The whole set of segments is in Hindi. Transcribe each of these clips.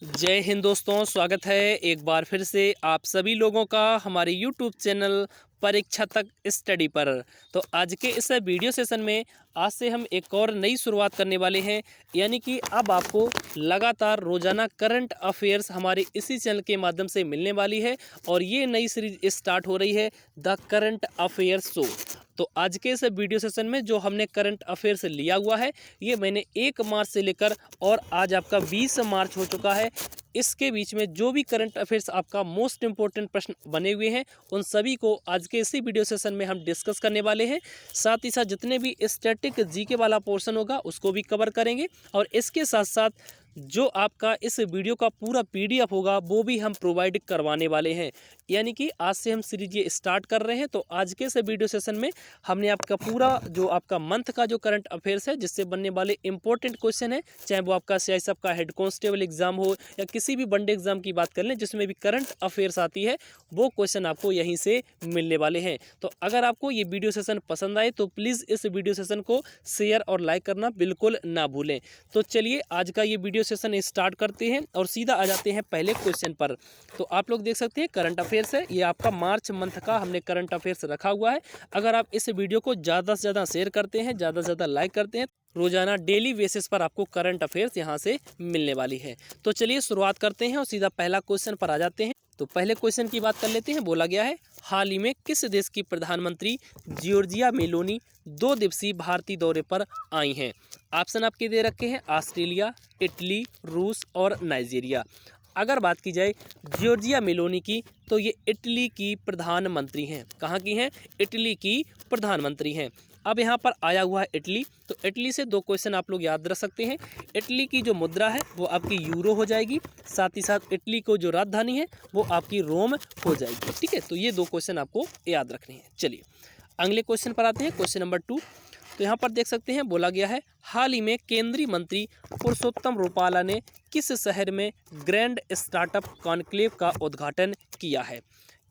जय हिंद दोस्तों, स्वागत है एक बार फिर से आप सभी लोगों का हमारे यूट्यूब चैनल परीक्षा तक स्टडी पर। तो आज के इस वीडियो सेशन में आज से हम एक और नई शुरुआत करने वाले हैं, यानी कि अब आपको लगातार रोजाना करंट अफेयर्स हमारे इसी चैनल के माध्यम से मिलने वाली है और ये नई सीरीज स्टार्ट हो रही है द करंट अफेयर्स शो। तो आज के इस वीडियो सेशन में जो हमने करंट अफेयर्स लिया हुआ है ये मैंने 1 मार्च से लेकर और आज आपका 20 मार्च हो चुका है। इसके बीच में जो भी करंट अफेयर्स आपका मोस्ट इंपॉर्टेंट प्रश्न बने हुए हैं उन सभी को आज के इसी वीडियो सेशन में हम डिस्कस करने वाले हैं। साथ ही साथ जितने भी स्टैटिक जीके वाला पोर्शन होगा उसको भी कवर करेंगे और इसके साथ साथ जो आपका इस वीडियो का पूरा पीडीएफ होगा वो भी हम प्रोवाइड करवाने वाले हैं। यानी कि आज से हम सीरीज ये स्टार्ट कर रहे हैं। तो आज के इस वीडियो सेशन में हमने आपका पूरा जो आपका मंथ का जो करंट अफेयर्स है जिससे बनने वाले इंपॉर्टेंट क्वेश्चन है, चाहे वो आपका सीआईएसएफ का हेड कांस्टेबल एग्जाम हो या किसी भी वनडे एग्जाम की बात कर लें जिसमें भी करंट अफेयर्स आती है, वो क्वेश्चन आपको यहीं से मिलने वाले हैं। तो अगर आपको ये वीडियो सेशन पसंद आए तो प्लीज़ इस वीडियो सेशन को शेयर और लाइक करना बिल्कुल ना भूलें। तो चलिए आज का ये वीडियो सेशन स्टार्ट करते हैं और सीधा आ जाते हैं पहले क्वेश्चन पर। तो आप लोग देख सकते हैं करंट अफेयर्स है, ये आपका मार्च मंथ का हमने करंट अफेयर्स रखा हुआ है। अगर आप इस वीडियो को ज़्यादा से ज़्यादा शेयर करते हैं, ज़्यादा से ज़्यादा लाइक करते हैं, रोजाना डेली बेसिस पर आपको करंट अफेयर्स यहाँ से मिलने वाली है। तो चलिए शुरुआत करते हैं और सीधा पहला क्वेश्चन पर आ जाते हैं। तो पहले क्वेश्चन की बात कर लेते हैं। बोला गया है हाल ही में किस देश की प्रधानमंत्री जॉर्जिया मेलोनी 2 दिवसीय भारतीय दौरे पर आई हैं। ऑप्शन आपके दे रखे हैं ऑस्ट्रेलिया, इटली, रूस और नाइजीरिया। अगर बात की जाए जॉर्जिया मेलोनी की तो ये इटली की प्रधानमंत्री हैं। कहाँ की हैं? इटली की प्रधानमंत्री हैं। अब यहाँ पर आया हुआ है इटली, तो इटली से 2 क्वेश्चन आप लोग याद रख सकते हैं। इटली की जो मुद्रा है वो आपकी यूरो हो जाएगी, साथ ही साथ इटली को जो राजधानी है वो आपकी रोम हो जाएगी। ठीक है, तो ये 2 क्वेश्चन आपको याद रखने हैं। चलिए अगले क्वेश्चन पर आते हैं, क्वेश्चन नंबर 2। तो यहाँ पर देख सकते हैं बोला गया है हाल ही में केंद्रीय मंत्री पुरुषोत्तम रूपाला ने किस शहर में ग्रैंड स्टार्टअप कॉन्क्लेव का उद्घाटन किया है।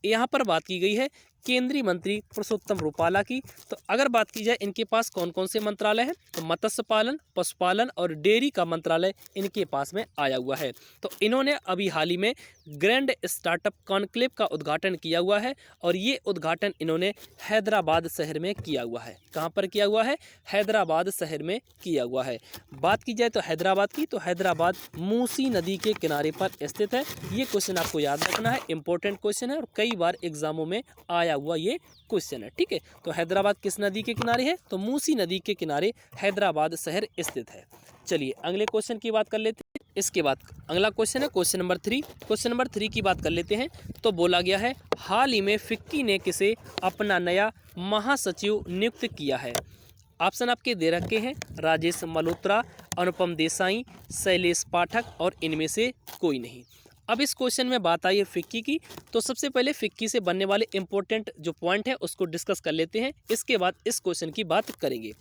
यहाँ पर बात की गई है केंद्रीय मंत्री पुरुषोत्तम रूपाला की। तो अगर बात की जाए इनके पास कौन कौन से मंत्रालय हैं, तो मत्स्य पालन, पशुपालन और डेयरी का मंत्रालय इनके पास में आया हुआ है। तो इन्होंने अभी हाल ही में ग्रैंड स्टार्टअप कॉन्क्लेव का उद्घाटन किया हुआ है और ये उद्घाटन इन्होंने हैदराबाद शहर में किया हुआ है। कहाँ पर किया हुआ है? हैदराबाद शहर में किया हुआ है। बात की जाए तो हैदराबाद की, तो हैदराबाद मूसी नदी के किनारे पर स्थित है। ये क्वेश्चन आपको याद रखना है, इंपॉर्टेंट क्वेश्चन है और कई बार एग्जामों में आया हुआ ये क्वेश्चन है। ठीक है, तो हैदराबाद किस नदी के किनारे है? तो मूसी नदी के किनारे हैदराबाद शहर स्थित है। चलिए अगले क्वेश्चन की बात कर लेते हैं। इसके बाद अगला क्वेश्चन है क्वेश्चन नंबर 3। क्वेश्चन नंबर 3 की बात कर लेते हैं। तो बोला गया है हाल ही में फिक्की ने किसे अपना नया महासचिव नियुक्त किया है। ऑप्शन आपके दे रखे हैं राजेश मल्होत्रा, अनुपम देसाई, शैलेश पाठक और इनमें से कोई नहीं। अब इस क्वेश्चन में बात आई है फिक्की की, तो सबसे पहले फिक्की से बनने वाले इंपॉर्टेंट जो पॉइंट है उसको डिस्कस कर लेते हैं। इसके बाद इस क्वेश्चन की बात करेंगे।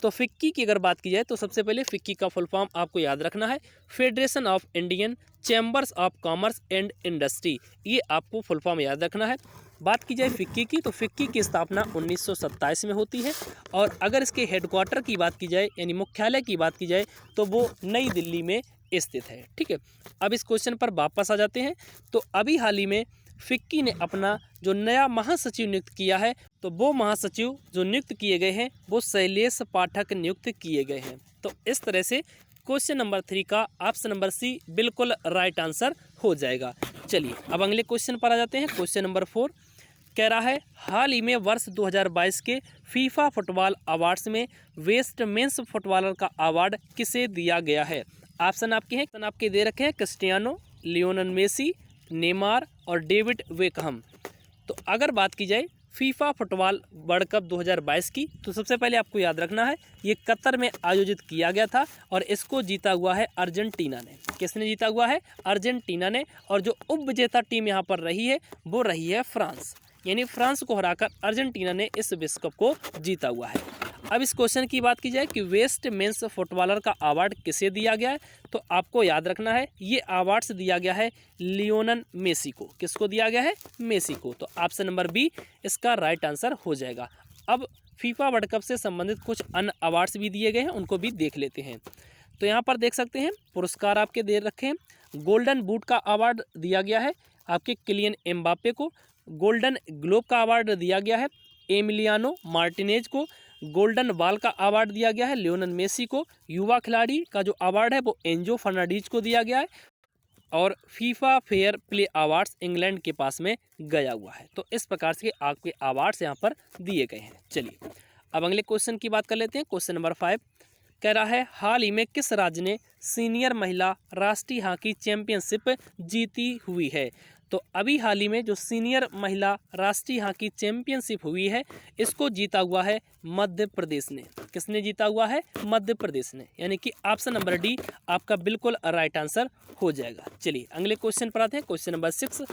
तो फिक्की की अगर बात की जाए तो सबसे पहले फिक्की का फुल फॉर्म आपको याद रखना है federation of Indian chambers of commerce and industry. ये आपको फुल फॉर्म याद रखना है। बात की जाए फिक्की की, तो फिक्की की स्थापना 1927 में होती है और अगर इसके हेडक्वार्टर की बात की जाए यानी मुख्यालय की बात की जाए तो वो नई दिल्ली में स्थित है। ठीक है, अब इस क्वेश्चन पर वापस आ जाते हैं। तो अभी हाल ही में फिक्की ने अपना जो नया महासचिव नियुक्त किया है, तो वो महासचिव जो नियुक्त किए गए हैं वो शैलेश पाठक नियुक्त किए गए हैं। तो इस तरह से क्वेश्चन नंबर 3 का ऑप्शन नंबर सी बिल्कुल राइट आंसर हो जाएगा। चलिए अब अगले क्वेश्चन पर आ जाते हैं। क्वेश्चन नंबर 4 कह रहा है हाल ही में वर्ष 2022 के फीफा फुटबॉल अवार्ड्स में बेस्ट मेंस फुटबॉलर का अवार्ड किसे दिया गया है। ऑप्शन आपके हैं, ऑप्शन आपके दे रखे हैं क्रिस्टियानो, लियोनेल मेसी, नेमार और डेविड बेकहम। तो अगर बात की जाए फीफा फुटबॉल वर्ल्ड कप 2022 की, तो सबसे पहले आपको याद रखना है ये कतर में आयोजित किया गया था और इसको जीता हुआ है अर्जेंटीना ने। किसने जीता हुआ है? अर्जेंटीना ने। और जो उप विजेता टीम यहाँ पर रही है वो रही है फ्रांस, यानी फ्रांस को हराकर अर्जेंटीना ने इस विश्व कप को जीता हुआ है। अब इस क्वेश्चन की बात की जाए कि बेस्ट मेंस फुटबॉलर का अवार्ड किसे दिया गया है, तो आपको याद रखना है ये अवार्ड्स दिया गया है लियोनेल मेसी को। किसको दिया गया है? मेसी को। तो ऑप्शन नंबर बी इसका राइट आंसर हो जाएगा। अब फीफा वर्ल्ड कप से संबंधित कुछ अन्य अवार्ड्स भी दिए गए हैं, उनको भी देख लेते हैं। तो यहाँ पर देख सकते हैं पुरस्कार आपके दे रखे हैं। गोल्डन बूट का अवार्ड दिया गया है आपके किलियन एम्बापे को। गोल्डन ग्लोब का अवार्ड दिया गया है एमिलियानो मार्टिनेज को। गोल्डन बॉल का अवार्ड दिया गया है लियोनेल मेसी को। युवा खिलाड़ी का जो अवार्ड है वो एंजो फर्नांडीज को दिया गया है। और FIFA fair play awards England के पास में गया हुआ है। तो इस प्रकार से आपके अवार्ड्स यहाँ पर दिए गए हैं। चलिए अब अगले क्वेश्चन की बात कर लेते हैं। क्वेश्चन नंबर 5 कह रहा है हाल ही में किस राज्य ने सीनियर महिला राष्ट्रीय हॉकी चैंपियनशिप जीती हुई है। तो अभी हाल ही में जो सीनियर महिला राष्ट्रीय हॉकी चैंपियनशिप हुई है इसको जीता हुआ है मध्य प्रदेश ने। किसने जीता हुआ है? मध्य प्रदेश ने, यानी कि ऑप्शन नंबर डी आपका बिल्कुल राइट आंसर हो जाएगा। चलिए अगले क्वेश्चन पर आते हैं। क्वेश्चन नंबर 6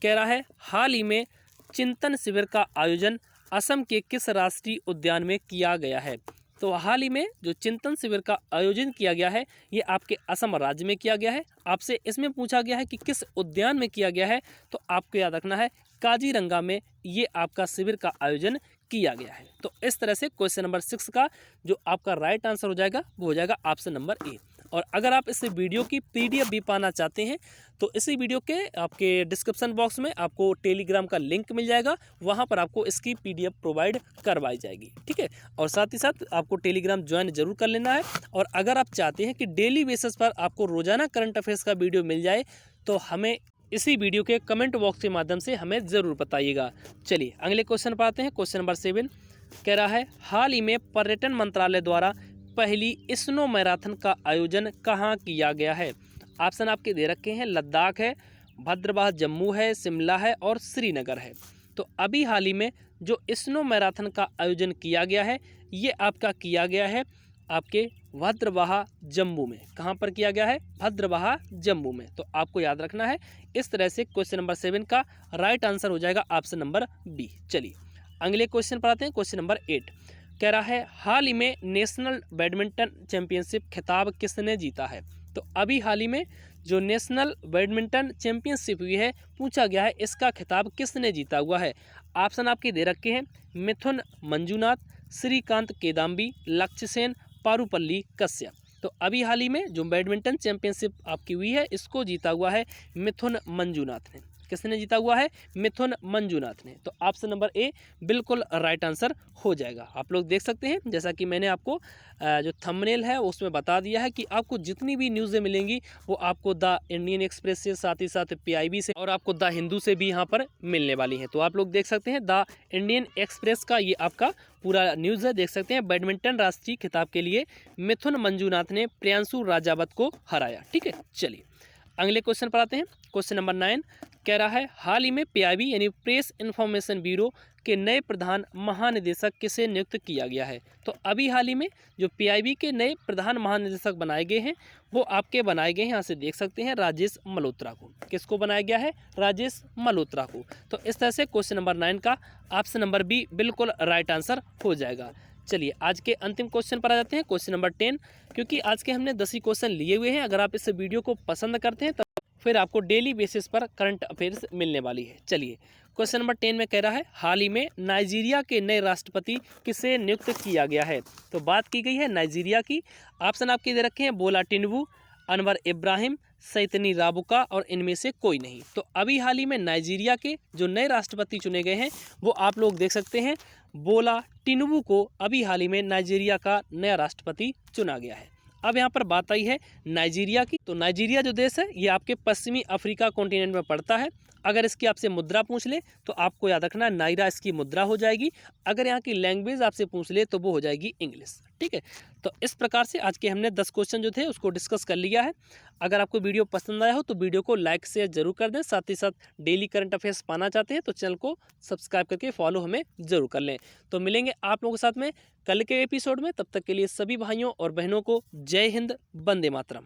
कह रहा है हाल ही में चिंतन शिविर का आयोजन असम के किस राष्ट्रीय उद्यान में किया गया है। तो हाल ही में जो चिंतन शिविर का आयोजन किया गया है ये आपके असम राज्य में किया गया है। आपसे इसमें पूछा गया है कि किस उद्यान में किया गया है, तो आपको याद रखना है काजीरंगा में ये आपका शिविर का आयोजन किया गया है। तो इस तरह से क्वेश्चन नंबर 6 का जो आपका राइट आंसर हो जाएगा वो हो जाएगा ऑप्शन नंबर ए। और अगर आप इस वीडियो की पीडीएफ भी पाना चाहते हैं तो इसी वीडियो के आपके डिस्क्रिप्शन बॉक्स में आपको टेलीग्राम का लिंक मिल जाएगा, वहां पर आपको इसकी पीडीएफ प्रोवाइड करवाई जाएगी। ठीक है, और साथ ही साथ आपको टेलीग्राम ज्वाइन जरूर कर लेना है। और अगर आप चाहते हैं कि डेली बेसिस पर आपको रोजाना करंट अफेयर्स का वीडियो मिल जाए तो हमें इसी वीडियो के कमेंट बॉक्स के माध्यम से हमें ज़रूर बताइएगा। चलिए अगले क्वेश्चन पर आते हैं। क्वेश्चन नंबर 7 कह रहा है हाल ही में पर्यटन मंत्रालय द्वारा पहली स्नो मैराथन का आयोजन कहाँ किया गया है। ऑप्शन आपके दे रखे हैं लद्दाख है, भद्रवाह जम्मू है, शिमला है और श्रीनगर है। तो अभी हाल ही में जो स्नो मैराथन का आयोजन किया गया है ये आपका किया गया है आपके भद्रवाह जम्मू में। कहाँ पर किया गया है? भद्रवाह जम्मू में। तो आपको याद रखना है। इस तरह से क्वेश्चन नंबर 7 का राइट आंसर हो जाएगा ऑप्शन नंबर बी। चलिए अगले क्वेश्चन पर आते हैं। क्वेश्चन नंबर 8 कह रहा है हाल ही में नेशनल बैडमिंटन चैंपियनशिप खिताब किसने जीता है। तो अभी हाल ही में जो नेशनल बैडमिंटन चैंपियनशिप हुई है पूछा गया है इसका खिताब किसने जीता हुआ है। ऑप्शन आपके दे रखे हैं मिथुन मंजूनाथ, श्रीकांत केदाम्बी, लक्ष्य सेन, पारुपल्ली कश्यप। तो अभी हाल ही में जो बैडमिंटन चैंपियनशिप आपकी हुई है इसको जीता हुआ है मिथुन मंजूनाथ ने। किसने जीता हुआ है? मिथुन मंजूनाथ ने। तो ऑप्शन नंबर ए बिल्कुल राइट आंसर हो जाएगा। आप लोग देख सकते हैं जैसा कि मैंने आपको जो थंबनेल है उसमें बता दिया है कि आपको जितनी भी न्यूज़ें मिलेंगी वो आपको द इंडियन एक्सप्रेस से, साथ ही साथ PIB से और आपको द हिंदू से भी यहाँ पर मिलने वाली हैं। तो आप लोग देख सकते हैं द इंडियन एक्सप्रेस का ये आपका पूरा न्यूज़ है। देख सकते हैं बैडमिंटन राष्ट्रीय खिताब के लिए मिथुन मंजूनाथ ने प्रियांशु राजावत को हराया। ठीक है, चलिए अगले क्वेश्चन पर आते हैं। क्वेश्चन नंबर 9 कह रहा है हाल ही में PIB यानी प्रेस इन्फॉर्मेशन ब्यूरो के नए प्रधान महानिदेशक किसे नियुक्त किया गया है। तो अभी हाल ही में जो PIB के नए प्रधान महानिदेशक बनाए गए हैं वो आपके बनाए गए हैं, यहाँ से देख सकते हैं राजेश मल्होत्रा को। किसको बनाया गया है? राजेश मल्होत्रा को। तो इस तरह से क्वेश्चन नंबर 9 का ऑप्शन नंबर बी बिल्कुल राइट आंसर हो जाएगा। चलिए आज के अंतिम क्वेश्चन पर आ जाते हैं। क्वेश्चन नंबर 10, क्योंकि आज के हमने 10 ही क्वेश्चन लिए हुए हैं। अगर आप इस वीडियो को पसंद करते हैं तो फिर आपको डेली बेसिस पर करंट अफेयर्स मिलने वाली है। चलिए क्वेश्चन नंबर 10 में कह रहा है हाल ही में नाइजीरिया के नए राष्ट्रपति किसे नियुक्त किया गया है। तो बात की गई है नाइजीरिया की। ऑप्शन आपके दे रखे हैं बोला टिनुबू, अनवर इब्राहिम, सैतनी राबुका और इनमें से कोई नहीं। तो अभी हाल ही में नाइजीरिया के जो नए राष्ट्रपति चुने गए हैं वो आप लोग देख सकते हैं बोला टिनुबू को अभी हाल ही में नाइजीरिया का नया राष्ट्रपति चुना गया है। अब यहाँ पर बात आई है नाइजीरिया की। तो नाइजीरिया जो देश है ये आपके पश्चिमी अफ्रीका कॉन्टिनेंट में पड़ता है। अगर इसकी आपसे मुद्रा पूछ ले तो आपको याद रखना नायरा इसकी मुद्रा हो जाएगी। अगर यहाँ की लैंग्वेज आपसे पूछ ले तो वो हो जाएगी इंग्लिश। ठीक है, तो इस प्रकार से आज के हमने 10 क्वेश्चन जो थे उसको डिस्कस कर लिया है। अगर आपको वीडियो पसंद आया हो तो वीडियो को लाइक शेयर जरूर कर दें। साथ ही साथ डेली करंट अफेयर्स पाना चाहते हैं तो चैनल को सब्सक्राइब करके फॉलो हमें जरूर कर लें। तो मिलेंगे आप लोगों के साथ में कल के एपिसोड में। तब तक के लिए सभी भाइयों और बहनों को जय हिंद, वंदे मातरम।